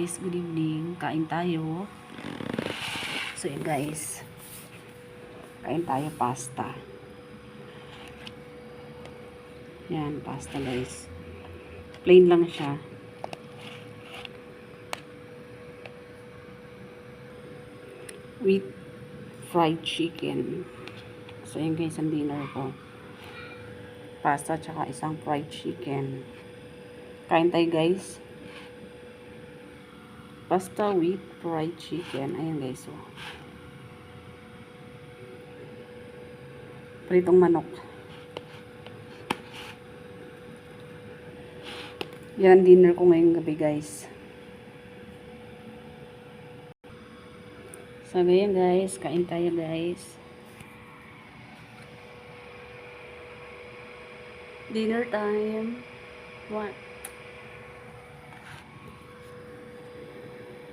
guys, good evening. Kain tayo. So yun guys, kain tayo pasta. Yan, pasta guys. Plain lang siya. With fried chicken. So yun guys, ang dinner ko. Pasta tsaka isang fried chicken. Kain tayo guys. Pasta with fried chicken. Ayan guys. Oh. Pritong manok. Yan ang dinner ko ngayong gabi guys. So ganyan guys. Kain tayo guys. Dinner time. What?